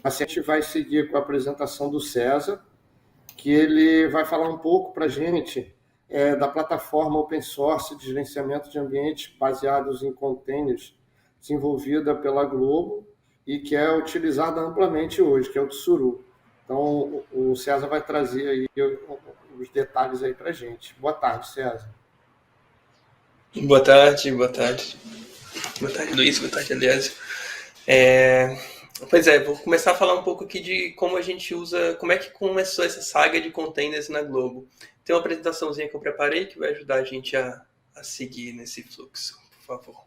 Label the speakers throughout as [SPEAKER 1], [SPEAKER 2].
[SPEAKER 1] Assim, a gente vai seguir com a apresentação do César, que ele vai falar um pouco para a gente da plataforma open source de gerenciamento de ambientes baseados em containers, desenvolvida pela Globo e que é utilizada amplamente hoje, que é o Tsuru. Então, o César vai trazer aí os detalhes aí para a gente. Boa tarde, César.
[SPEAKER 2] Boa tarde, boa tarde. Boa tarde, Luiz. Boa tarde, aliás. É... Pois é, vou começar a falar um pouco aqui de como a gente usa, como é que começou essa saga de containers na Globo. Tem uma apresentaçãozinha que eu preparei que vai ajudar a gente a seguir nesse fluxo, por favor.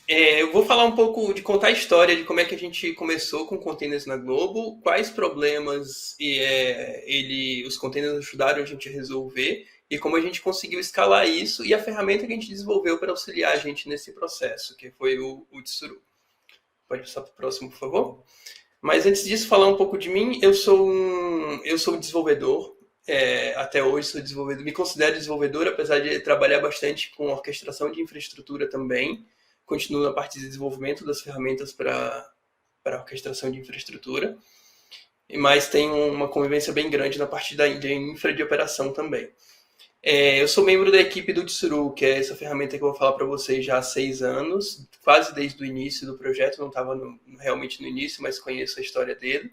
[SPEAKER 2] Eu vou falar um pouco de contar a história de como é que a gente começou com containers na Globo, quais problemas os containers ajudaram a gente a resolver e como a gente conseguiu escalar isso e a ferramenta que a gente desenvolveu para auxiliar a gente nesse processo, que foi o Tsuru. Pode passar para o próximo, por favor? Mas antes disso, falar um pouco de mim, eu sou um desenvolvedor, até hoje sou desenvolvedor, me considero desenvolvedor, apesar de trabalhar bastante com orquestração de infraestrutura também. Continuo na parte de desenvolvimento das ferramentas para orquestração de infraestrutura, mas tenho uma convivência bem grande na parte de infra de operação também. Eu sou membro da equipe do Tsuru, que é essa ferramenta que eu vou falar para vocês já há 6 anos, quase desde o início do projeto, não estava realmente no início, mas conheço a história dele.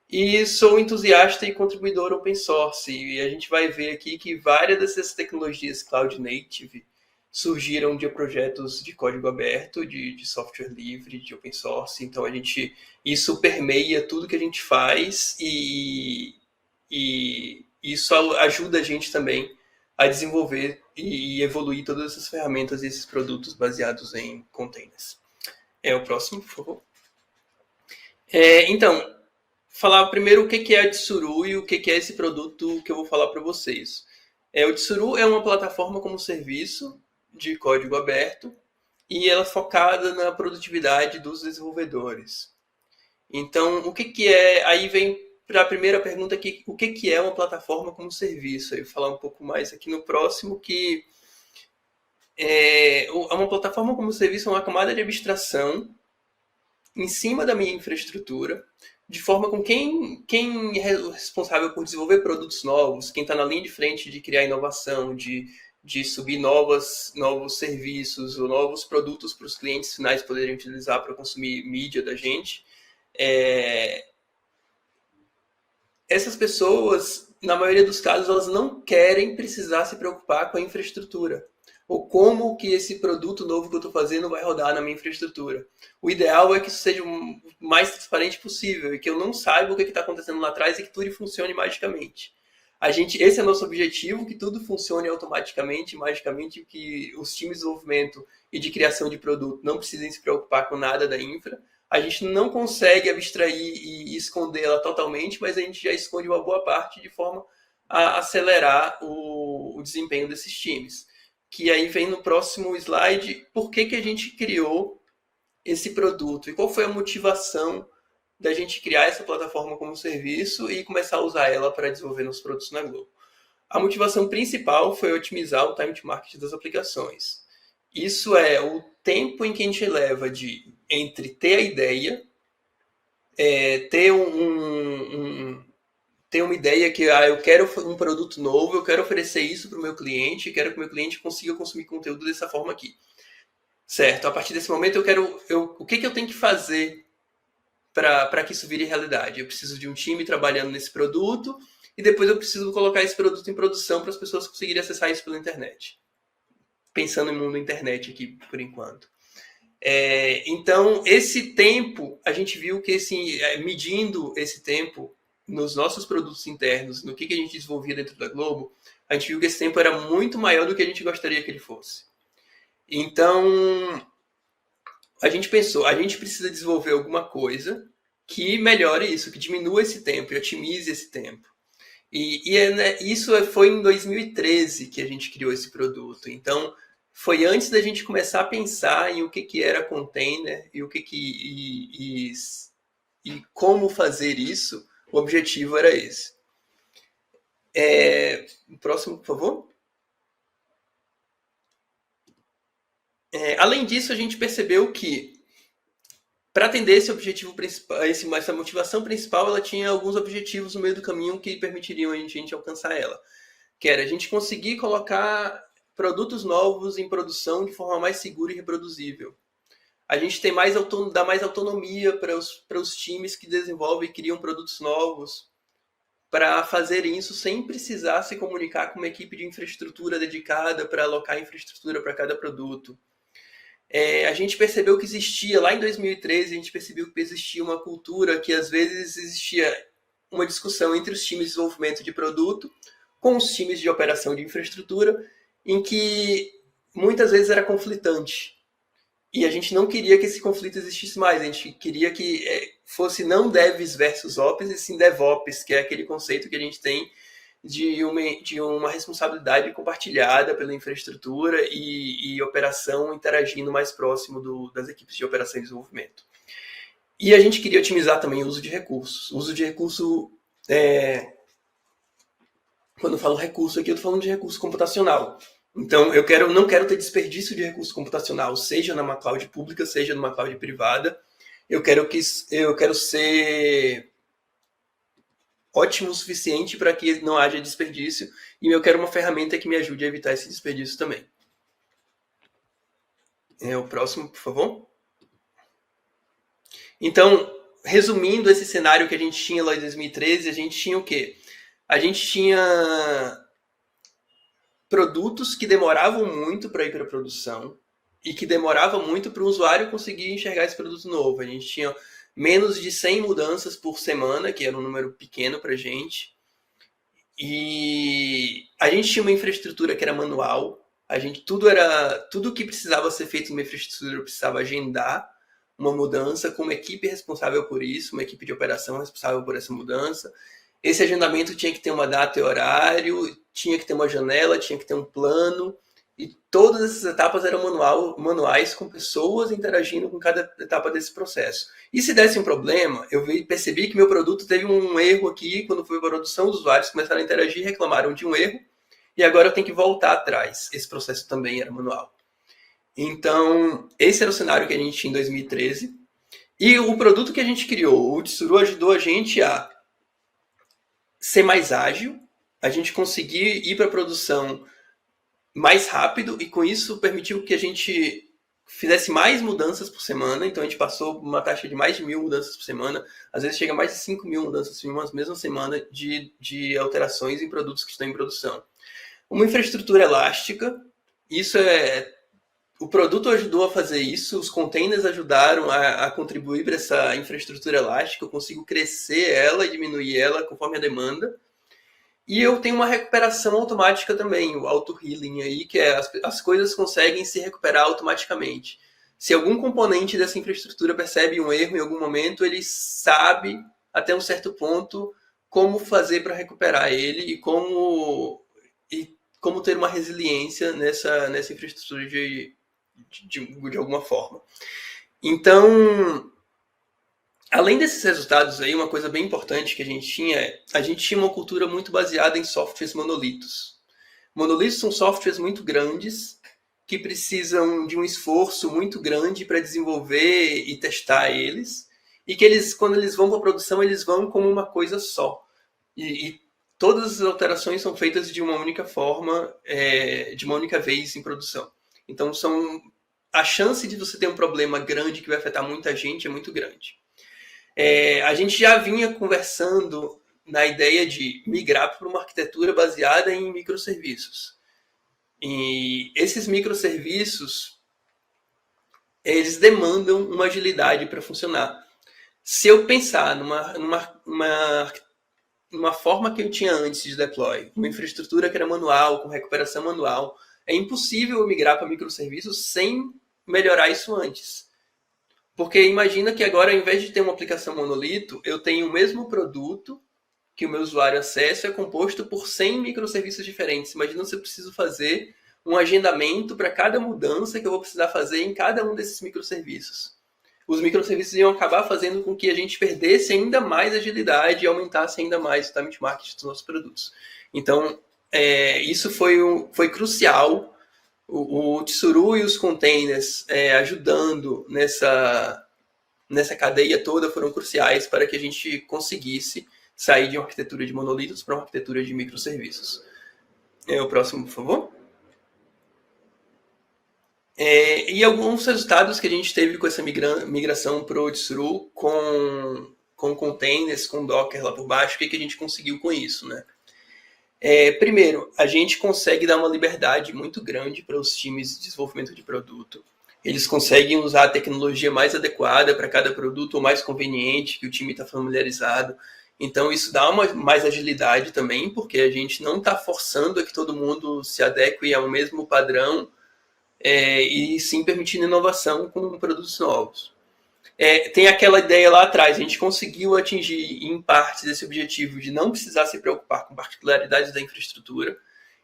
[SPEAKER 2] E sou entusiasta e contribuidor open source, e a gente vai ver aqui que várias dessas tecnologias cloud native surgiram de projetos de código aberto, de software livre, de open source, então isso permeia tudo que a gente faz e isso ajuda a gente também a desenvolver e evoluir todas essas ferramentas e esses produtos baseados em containers. O próximo, por favor. Então, falar primeiro o que é a Tsuru e o que é esse produto que eu vou falar para vocês. O Tsuru é uma plataforma como serviço de código aberto e ela é focada na produtividade dos desenvolvedores. Então, o que é... Aí vem para a primeira pergunta aqui, o que é uma plataforma como serviço? Eu vou falar um pouco mais aqui no próximo, que uma plataforma como serviço é uma camada de abstração em cima da minha infraestrutura, de forma com quem é responsável por desenvolver produtos novos, quem está na linha de frente de criar inovação, de subir novos serviços ou novos produtos para os clientes finais poderem utilizar para consumir mídia da gente. Essas pessoas, na maioria dos casos, elas não querem precisar se preocupar com a infraestrutura. Ou como que esse produto novo que eu estou fazendo vai rodar na minha infraestrutura. O ideal é que isso seja o mais transparente possível e que eu não saiba o que está acontecendo lá atrás e que tudo funcione magicamente. Esse é o nosso objetivo, que tudo funcione automaticamente, magicamente, que os times de desenvolvimento e de criação de produto não precisem se preocupar com nada da infra. A gente não consegue abstrair e esconder ela totalmente, mas a gente já esconde uma boa parte de forma a acelerar o desempenho desses times. Que aí vem no próximo slide, por que a gente criou esse produto e qual foi a motivação da gente criar essa plataforma como serviço e começar a usar ela para desenvolver nossos produtos na Globo. A motivação principal foi otimizar o time to market das aplicações. Isso é o tempo em que a gente leva entre ter a ideia, ter uma ideia que eu quero um produto novo, eu quero oferecer isso para o meu cliente, quero que o meu cliente consiga consumir conteúdo dessa forma aqui. Certo, a partir desse momento o que eu tenho que fazer para que isso vire realidade? Eu preciso de um time trabalhando nesse produto e depois eu preciso colocar esse produto em produção para as pessoas conseguirem acessar isso pela internet. Pensando no mundo internet aqui, por enquanto. Então, esse tempo, a gente viu que medindo esse tempo nos nossos produtos internos, no que a gente desenvolvia dentro da Globo, a gente viu que esse tempo era muito maior do que a gente gostaria que ele fosse. Então, a gente pensou, a gente precisa desenvolver alguma coisa que melhore isso, que diminua esse tempo e otimize esse tempo. Isso foi em 2013 que a gente criou esse produto. Então, foi antes da gente começar a pensar em o que era container e e como fazer isso. O objetivo era esse. O próximo, por favor. Além disso, a gente percebeu que, para atender esse objetivo principal, essa motivação principal, ela tinha alguns objetivos no meio do caminho que permitiriam a gente alcançar ela. Que era a gente conseguir colocar produtos novos em produção de forma mais segura e reproduzível. A gente tem dá mais autonomia para os times que desenvolvem e criam produtos novos, para fazer isso sem precisar se comunicar com uma equipe de infraestrutura dedicada para alocar infraestrutura para cada produto. A gente percebeu que existia, lá em 2013, a gente percebeu que existia uma cultura que às vezes existia uma discussão entre os times de desenvolvimento de produto com os times de operação de infraestrutura, em que muitas vezes era conflitante. E a gente não queria que esse conflito existisse mais, a gente queria que fosse não devs versus ops, e sim DevOps, que é aquele conceito que a gente tem de uma responsabilidade compartilhada pela infraestrutura e operação interagindo mais próximo das equipes de operação e desenvolvimento. E a gente queria otimizar também o uso de recursos. O uso de recurso, quando eu falo recurso aqui, eu estou falando de recurso computacional. Então, eu não quero ter desperdício de recurso computacional, seja numa cloud pública, seja numa cloud privada. Eu quero ser ótimo o suficiente para que não haja desperdício, e eu quero uma ferramenta que me ajude a evitar esse desperdício também. O próximo, por favor. Então, resumindo esse cenário que a gente tinha lá em 2013, a gente tinha o quê? A gente tinha produtos que demoravam muito para ir para a produção e que demoravam muito para o usuário conseguir enxergar esse produto novo. A gente tinha menos de 100 mudanças por semana, que era um número pequeno para a gente. E a gente tinha uma infraestrutura que era manual. Tudo que precisava ser feito numa infraestrutura precisava agendar uma mudança com uma equipe responsável por isso, uma equipe de operação responsável por essa mudança. Esse agendamento tinha que ter uma data e horário, tinha que ter uma janela, tinha que ter um plano, e todas essas etapas eram manuais, com pessoas interagindo com cada etapa desse processo. E se desse um problema, eu percebi que meu produto teve um erro aqui, quando foi para a produção, os usuários começaram a interagir, reclamaram de um erro, e agora eu tenho que voltar atrás. Esse processo também era manual. Então, esse era o cenário que a gente tinha em 2013. E o produto que a gente criou, o Tsuru, ajudou a gente a ser mais ágil, a gente conseguir ir para a produção mais rápido, e com isso permitiu que a gente fizesse mais mudanças por semana. Então a gente passou uma taxa de mais de 1.000 mudanças por semana, às vezes chega a mais de 5.000 mudanças em uma mesma semana de alterações em produtos que estão em produção. Uma infraestrutura elástica, o produto ajudou a fazer isso, os containers ajudaram a contribuir para essa infraestrutura elástica, eu consigo crescer ela e diminuir ela conforme a demanda. E eu tenho uma recuperação automática também, o auto-healing aí, que é as coisas conseguem se recuperar automaticamente. Se algum componente dessa infraestrutura percebe um erro em algum momento, ele sabe, até um certo ponto, como fazer para recuperar ele e como ter uma resiliência nessa infraestrutura de alguma forma. Então, além desses resultados aí, uma coisa bem importante que a gente tinha uma cultura muito baseada em softwares monolitos. Monolitos são softwares muito grandes que precisam de um esforço muito grande para desenvolver e testar eles, e que quando eles vão para a produção, eles vão como uma coisa só. E todas as alterações são feitas de uma única forma, de uma única vez em produção. Então, a chance de você ter um problema grande que vai afetar muita gente é muito grande. A gente já vinha conversando na ideia de migrar para uma arquitetura baseada em microserviços. E esses microserviços, eles demandam uma agilidade para funcionar. Se eu pensar numa forma que eu tinha antes de deploy, uma infraestrutura que era manual, com recuperação manual, é impossível migrar para microserviços sem melhorar isso antes. Porque imagina que agora, ao invés de ter uma aplicação monolito, eu tenho o mesmo produto que o meu usuário acessa, é composto por 100 microserviços diferentes. Imagina se eu preciso fazer um agendamento para cada mudança que eu vou precisar fazer em cada um desses microserviços. Os microserviços iam acabar fazendo com que a gente perdesse ainda mais agilidade e aumentasse ainda mais o time to market dos nossos produtos. Então, isso foi crucial o Tsuru e os containers ajudando nessa cadeia toda foram cruciais para que a gente conseguisse sair de uma arquitetura de monolitos para uma arquitetura de microserviços. O próximo, por favor. E alguns resultados que a gente teve com essa migração para o Tsuru com containers, com Docker lá por baixo, o que a gente conseguiu com isso, né? Primeiro, a gente consegue dar uma liberdade muito grande para os times de desenvolvimento de produto. Eles conseguem usar a tecnologia mais adequada para cada produto, ou mais conveniente, que o time está familiarizado. Então, isso dá mais agilidade também, porque a gente não está forçando a que todo mundo se adeque ao mesmo padrão, e sim permitindo inovação com produtos novos. Tem aquela ideia lá atrás, a gente conseguiu atingir em partes esse objetivo de não precisar se preocupar com particularidades da infraestrutura.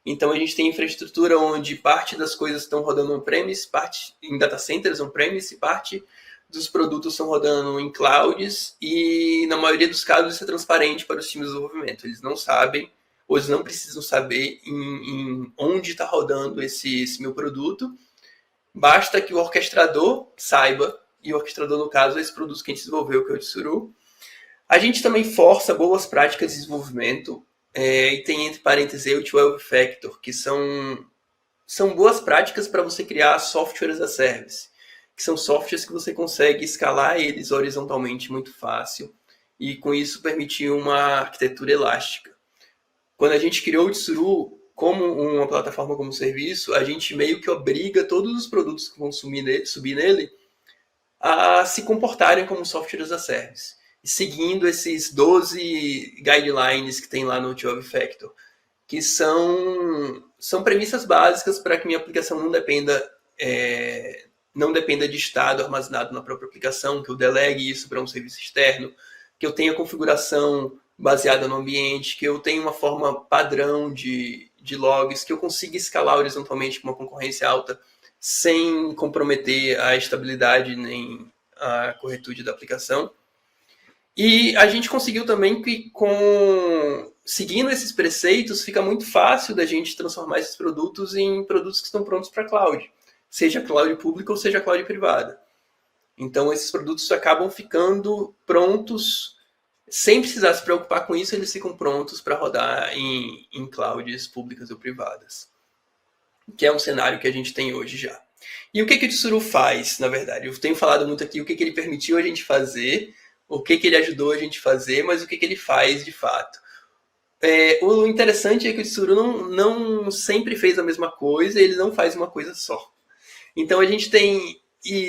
[SPEAKER 2] Então a gente tem infraestrutura onde parte das coisas estão rodando on-premise, parte em data centers on-premise, parte dos produtos estão rodando em clouds, e na maioria dos casos isso é transparente para os times de desenvolvimento. Eles não sabem, ou eles não precisam saber em onde está rodando esse meu produto. Basta que o orquestrador saiba, e o orquestrador, no caso, é esse produto que a gente desenvolveu, que é o Tsuru. A gente também força boas práticas de desenvolvimento, e tem entre parênteses o 12 Factor, que são boas práticas para você criar software as a service, que são softwares que você consegue escalar eles horizontalmente muito fácil, e com isso permitir uma arquitetura elástica. Quando a gente criou o Tsuru como uma plataforma como serviço, a gente meio que obriga todos os produtos que vão subir nele a se comportarem como software as a service, seguindo esses 12 guidelines que tem lá no 12 Factor, que são premissas básicas para que minha aplicação não dependa de estado armazenado na própria aplicação, que eu delegue isso para um serviço externo, que eu tenha configuração baseada no ambiente, que eu tenha uma forma padrão de logs, que eu consiga escalar horizontalmente com uma concorrência alta, sem comprometer a estabilidade nem a corretude da aplicação. E a gente conseguiu também que, seguindo esses preceitos, fica muito fácil da gente transformar esses produtos em produtos que estão prontos para cloud, seja cloud pública ou seja cloud privada. Então, esses produtos acabam ficando prontos, sem precisar se preocupar com isso, eles ficam prontos para rodar em clouds públicas ou privadas, que é um cenário que a gente tem hoje já. E o que o Tsuru faz, na verdade? Eu tenho falado muito aqui o que ele permitiu a gente fazer, o que ele ajudou a gente a fazer, mas o que ele faz de fato. O interessante é que o Tsuru não sempre fez a mesma coisa, ele não faz uma coisa só. Então a gente tem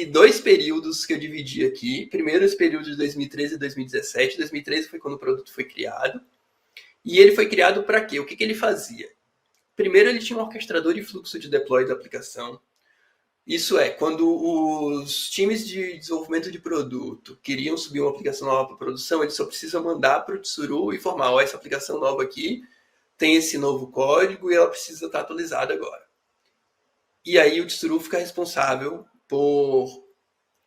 [SPEAKER 2] dois períodos que eu dividi aqui. Primeiro, esse período de 2013 e 2017. 2013 foi quando o produto foi criado. E ele foi criado para quê? O que ele fazia? Primeiro, ele tinha um orquestrador de fluxo de deploy da aplicação. Isso é, quando os times de desenvolvimento de produto queriam subir uma aplicação nova para produção, eles só precisam mandar para o Tsuru e informar, essa aplicação nova aqui tem esse novo código e ela precisa estar atualizada agora. E aí o Tsuru fica responsável por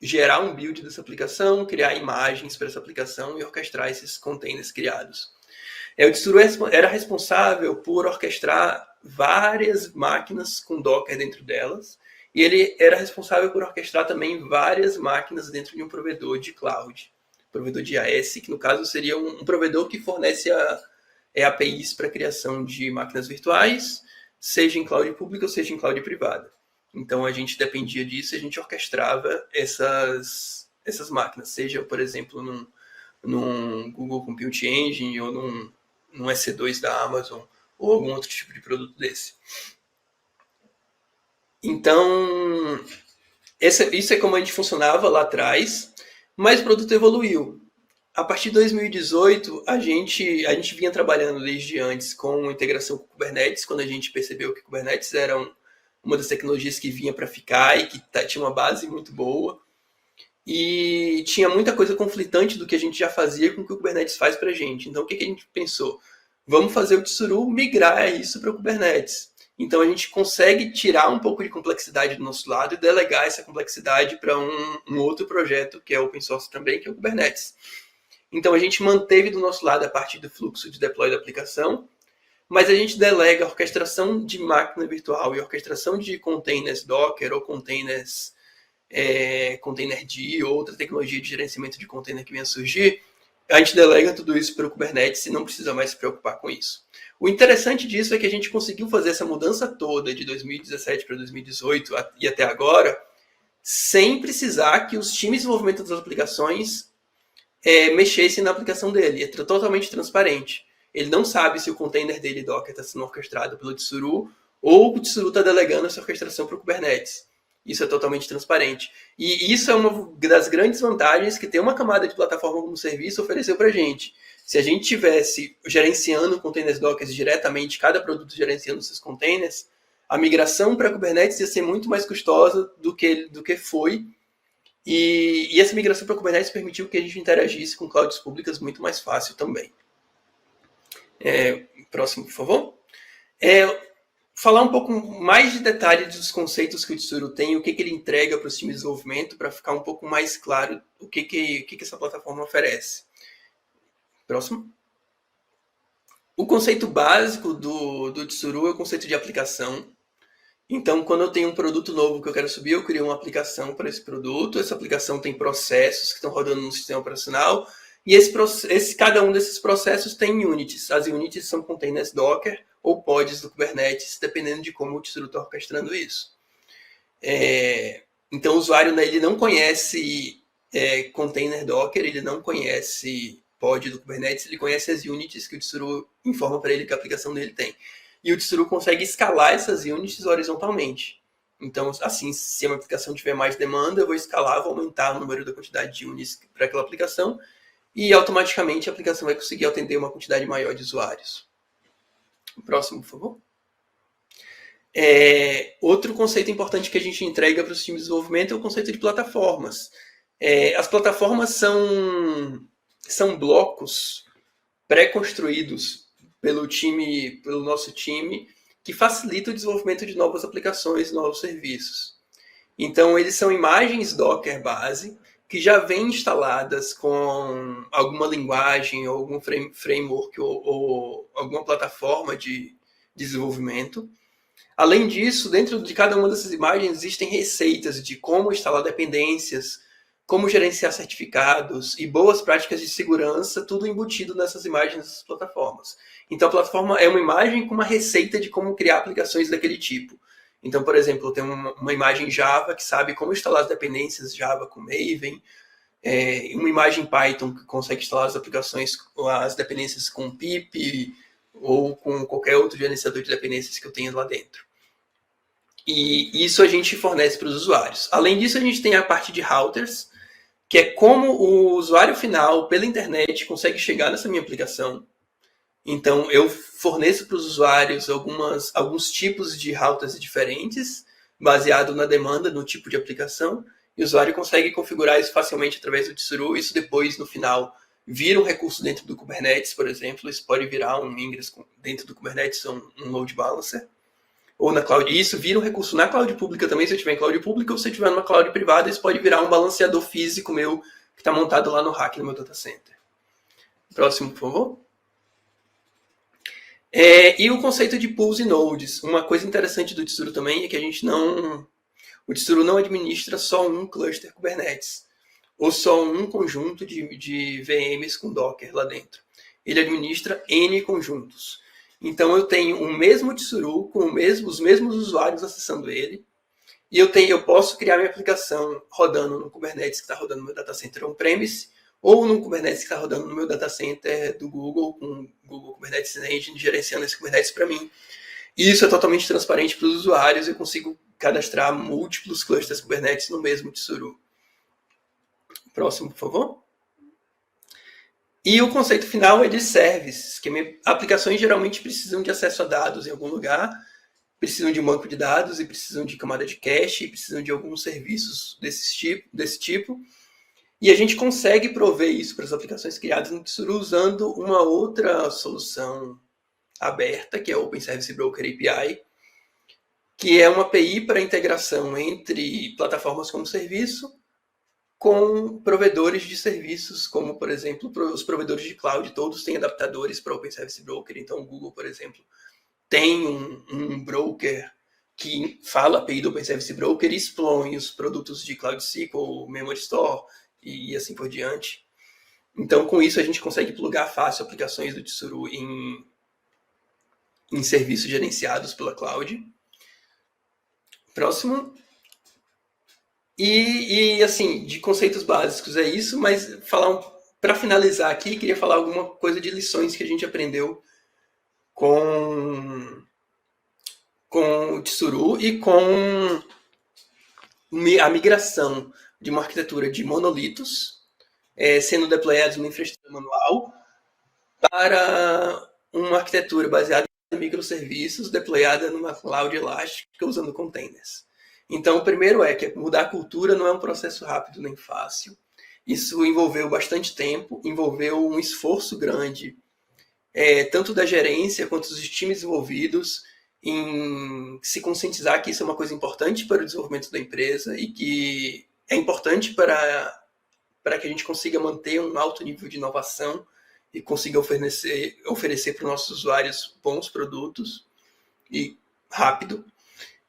[SPEAKER 2] gerar um build dessa aplicação, criar imagens para essa aplicação e orquestrar esses containers criados. O Tsuru era responsável por orquestrar várias máquinas com Docker dentro delas, e ele era responsável por orquestrar também várias máquinas dentro de um provedor de cloud, provedor de IaaS, que no caso seria um provedor que fornece APIs para a criação de máquinas virtuais, seja em cloud pública ou seja em cloud privada. Então a gente dependia disso e a gente orquestrava essas máquinas, seja, por exemplo, num Google Compute Engine ou num EC2 da Amazon ou algum outro tipo de produto desse. Então, isso é como a gente funcionava lá atrás, mas o produto evoluiu. A partir de 2018, a gente vinha trabalhando desde antes com integração com Kubernetes, quando a gente percebeu que Kubernetes era uma das tecnologias que vinha para ficar e que tinha uma base muito boa. E tinha muita coisa conflitante do que a gente já fazia com o que o Kubernetes faz para a gente. Então, o que a gente pensou? Vamos fazer o Tsuru migrar isso para o Kubernetes. Então, a gente consegue tirar um pouco de complexidade do nosso lado e delegar essa complexidade para um outro projeto, que é open source também, que é o Kubernetes. Então, a gente manteve do nosso lado a parte do fluxo de deploy da aplicação, mas a gente delega a orquestração de máquina virtual e a orquestração de containers Docker ou containers Containerd ou outra tecnologia de gerenciamento de container que venha a surgir, a gente delega tudo isso para o Kubernetes e não precisa mais se preocupar com isso. O interessante disso é que a gente conseguiu fazer essa mudança toda de 2017 para 2018 e até agora, sem precisar que os times de desenvolvimento das aplicações mexessem na aplicação dele. É totalmente transparente. Ele não sabe se o container dele Docker está sendo orquestrado pelo Tsuru ou o Tsuru está delegando essa orquestração para o Kubernetes. Isso é totalmente transparente. E isso é uma das grandes vantagens que ter uma camada de plataforma como serviço ofereceu para a gente. Se a gente tivesse gerenciando containers Docker diretamente, cada produto gerenciando seus containers, a migração para Kubernetes ia ser muito mais custosa do que foi. E essa migração para Kubernetes permitiu que a gente interagisse com clouds públicas muito mais fácil também. Próximo, por favor. Falar um pouco mais de detalhes dos conceitos que o Tsuru tem, o que ele entrega para os times de desenvolvimento, para ficar um pouco mais claro o que essa plataforma oferece. Próximo. O conceito básico do Tsuru é o conceito de aplicação. Então, quando eu tenho um produto novo que eu quero subir, eu crio uma aplicação para esse produto. Essa aplicação tem processos que estão rodando no sistema operacional. E cada um desses processos tem units. As units são containers Docker ou pods do Kubernetes, dependendo de como o Tsuru está orquestrando isso. Então, o usuário ele não conhece container Docker, ele não conhece pod do Kubernetes, ele conhece as units que o Tsuru informa para ele que a aplicação dele tem. E o Tsuru consegue escalar essas units horizontalmente. Então, assim, se uma aplicação tiver mais demanda, eu vou escalar, vou aumentar o número da quantidade de units para aquela aplicação e automaticamente a aplicação vai conseguir atender uma quantidade maior de usuários. Próximo, por favor. Outro conceito importante que a gente entrega para os times de desenvolvimento é o conceito de plataformas. As plataformas são blocos pré-construídos pelo nosso time, que facilita o desenvolvimento de novas aplicações, novos serviços. Então, eles são imagens Docker base, que já vêm instaladas com alguma linguagem, ou algum framework, ou alguma plataforma de desenvolvimento. Além disso, dentro de cada uma dessas imagens existem receitas de como instalar dependências, como gerenciar certificados e boas práticas de segurança, tudo embutido nessas imagens dessas plataformas. Então, a plataforma é uma imagem com uma receita de como criar aplicações daquele tipo. Então, por exemplo, eu tenho uma imagem Java que sabe como instalar as dependências Java com Maven, uma imagem Python que consegue instalar as dependências com pip ou com qualquer outro gerenciador de dependências que eu tenha lá dentro. E isso a gente fornece para os usuários. Além disso, a gente tem a parte de routers, que é como o usuário final, pela internet, consegue chegar nessa minha aplicação. Então, eu forneço para os usuários alguns tipos de routers diferentes, baseado na demanda, no tipo de aplicação, e o usuário consegue configurar isso facilmente através do Tsuru. Isso depois, no final, vira um recurso dentro do Kubernetes, por exemplo. Isso pode virar um ingress dentro do Kubernetes, um load balancer. Ou na cloud. E isso vira um recurso na cloud pública também, se eu tiver em cloud pública, ou se eu tiver numa cloud privada, isso pode virar um balanceador físico meu, que está montado lá no rack no meu data center. Próximo, por favor. E o conceito de pools e nodes. Uma coisa interessante do Tsuru também é que o Tsuru não administra só um cluster Kubernetes, ou só um conjunto de VMs com Docker lá dentro. Ele administra N conjuntos. Então, eu tenho o mesmo Tsuru com os mesmos usuários acessando ele, e eu posso criar minha aplicação rodando no Kubernetes que está rodando no meu data center on-premise, ou no Kubernetes que está rodando no meu data center do Google, com o Google Kubernetes Engine, gerenciando esse Kubernetes para mim. E isso é totalmente transparente para os usuários, eu consigo cadastrar múltiplos clusters Kubernetes no mesmo Tsuru. Próximo, por favor. E o conceito final é de services, que aplicações geralmente precisam de acesso a dados em algum lugar, precisam de um banco de dados e precisam de camada de cache, e precisam de alguns serviços desse tipo. E a gente consegue prover isso para as aplicações criadas no Tsuru usando uma outra solução aberta, que é o Open Service Broker API, que é uma API para integração entre plataformas como serviço com provedores de serviços, como, por exemplo, os provedores de cloud, todos têm adaptadores para Open Service Broker. Então, o Google, por exemplo, tem um broker que fala API do Open Service Broker e expõe os produtos de Cloud SQL, Memory Store e assim por diante. Então, com isso, a gente consegue plugar fácil aplicações do Tsuru em serviços gerenciados pela cloud. Próximo. E assim, de conceitos básicos é isso, mas para finalizar aqui, queria falar alguma coisa de lições que a gente aprendeu com o Tsuru e com a migração de uma arquitetura de monolitos, sendo deployados numa infraestrutura manual, para uma arquitetura baseada em microserviços, deployada numa cloud elástica usando containers. Então, o primeiro é que mudar a cultura não é um processo rápido nem fácil. Isso envolveu bastante tempo, envolveu um esforço grande, tanto da gerência quanto dos times envolvidos, em se conscientizar que isso é uma coisa importante para o desenvolvimento da empresa e que é importante para que a gente consiga manter um alto nível de inovação e consiga oferecer para os nossos usuários bons produtos e rápido.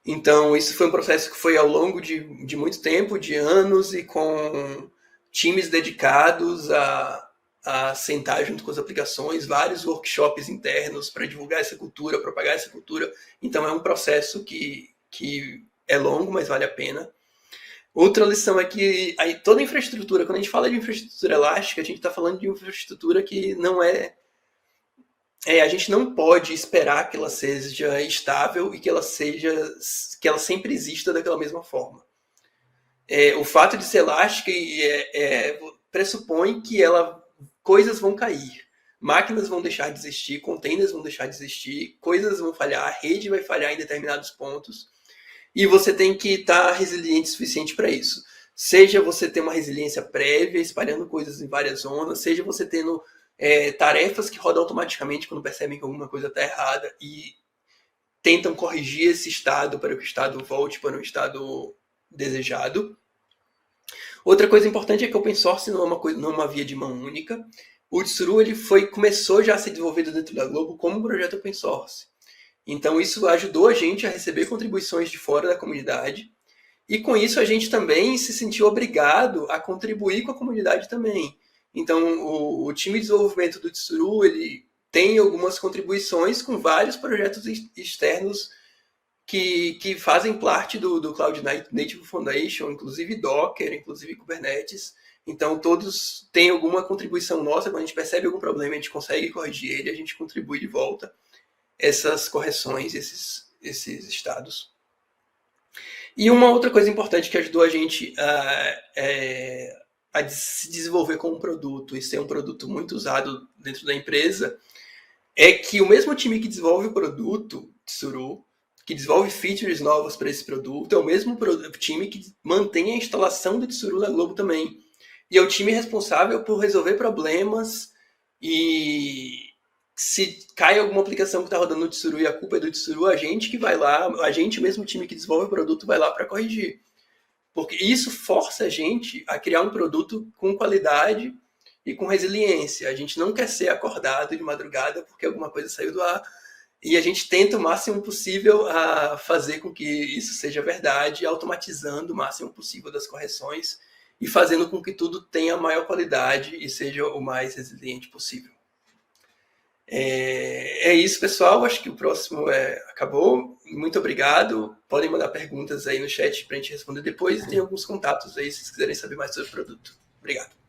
[SPEAKER 2] Então, isso foi um processo que foi ao longo de muito tempo, de anos, e com times dedicados a sentar junto com as aplicações, vários workshops internos para divulgar essa cultura, propagar essa cultura. Então, é um processo que é longo, mas vale a pena. Outra lição é que toda infraestrutura, quando a gente fala de infraestrutura elástica, a gente está falando de infraestrutura que não a gente não pode esperar que ela seja estável e que ela sempre exista daquela mesma forma. O fato de ser elástica pressupõe que coisas vão cair, máquinas vão deixar de existir, containers vão deixar de existir, coisas vão falhar, a rede vai falhar em determinados pontos, e você tem que estar resiliente o suficiente para isso. Seja você ter uma resiliência prévia, espalhando coisas em várias zonas, seja você tendo tarefas que rodam automaticamente quando percebem que alguma coisa está errada e tentam corrigir esse estado para que o estado volte para um estado desejado. Outra coisa importante é que o open source não é uma via de mão única. O Tsuru começou já a ser desenvolvido dentro da Globo como um projeto open source. Então isso ajudou a gente a receber contribuições de fora da comunidade, e com isso a gente também se sentiu obrigado a contribuir com a comunidade também. Então o time de desenvolvimento do Tsuru, ele tem algumas contribuições com vários projetos externos que fazem parte do Cloud Native Foundation, inclusive Docker, inclusive Kubernetes. Então todos têm alguma contribuição nossa. Quando a gente percebe algum problema, a gente consegue corrigir ele, a gente contribui de volta essas correções, esses estados. E uma outra coisa importante que ajudou a gente a se desenvolver como um produto e ser um produto muito usado dentro da empresa é que o mesmo time que desenvolve o produto Tsuru, que desenvolve features novas para esse produto, é o mesmo time que mantém a instalação do Tsuru na Globo também. E é o time responsável por resolver problemas, e se cai alguma aplicação que está rodando no Tsuru e a culpa é do Tsuru, a gente que vai lá, a gente mesmo, o time que desenvolve o produto, vai lá para corrigir. Porque isso força a gente a criar um produto com qualidade e com resiliência. A gente não quer ser acordado de madrugada porque alguma coisa saiu do ar, e a gente tenta o máximo possível a fazer com que isso seja verdade, automatizando o máximo possível das correções e fazendo com que tudo tenha a maior qualidade e seja o mais resiliente possível. É isso, pessoal. Acho que o próximo acabou. Muito obrigado. Podem mandar perguntas aí no chat para a gente responder depois. E tem alguns contatos aí se vocês quiserem saber mais sobre o produto. Obrigado.